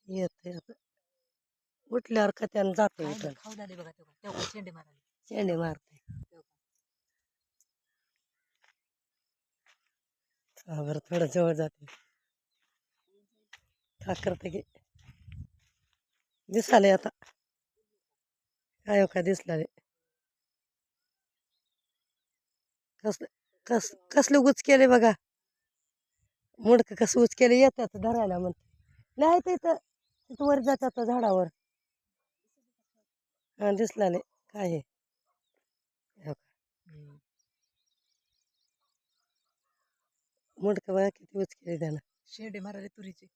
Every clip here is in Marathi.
येते आता उठल्यावर का त्यानं जातो खायला उठून खाऊ लागले बघा तेव्हा शेंडे मारायला शेंडे मारते. हा बरं थोडं जवळ जाते का करते की दिसाले आता काय हो का दिसला रे कसलं उच केले बघा मुडक कसं उच केले येतात धरायला म्हणते नाही ते इथं तिथं वर जातात झाडावर हा दिसला नाही काय आहे हो का मुडक बघा किती उच केले त्यानं शेंडे मारायला तुरीचे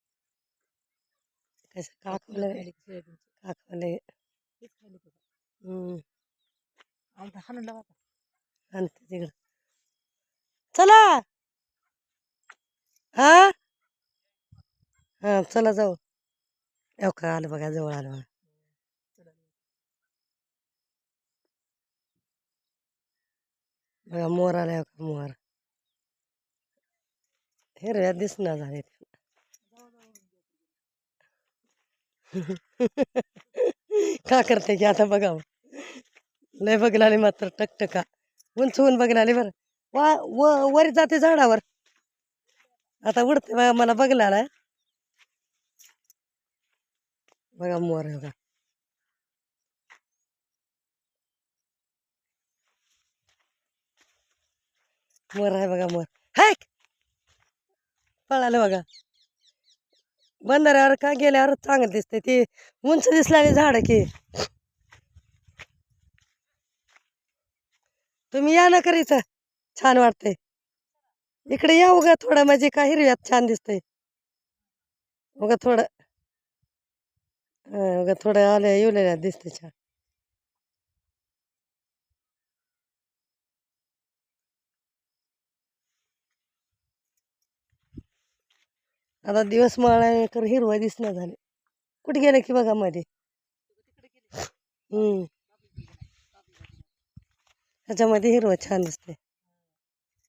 कसं फुलं काकवलं खायले सोयाबीनचे काकवले तेच खायले बघा आमचा हाणून लावा आता. आणते तिकडं चला हा हा चला जाऊ हो का आलं बघा जवळ आलं बघा चला. बघा मोर आलाय का मोर हिरव्या दिसणार झाले का करते की आता बघा लय बघलाले मात्र टकटका उंच होऊन बघलाले बरं वर जाते झाडावर आता उडते बघा मला बघला बघा मोर आहे बघा मोर आहे बघा मोर हाय पळाले बघा बंधाऱ्यावर का गेल्यावर चांगलं दिसते ती उंच दिसणारी झाड की तुम्ही या ना करीचं छान वाटतंय इकडे या उगा थोडं म्हणजे का हिरव्यात छान दिसतंय उगा थोडं उगा थोडं आल्या येवलेल्या दिसते छान आता दिवस माळा कर हिरवा दिसणं झाले कुठे गेले की बघा मध्ये ह्याच्यामध्ये हिरवा छान दिसते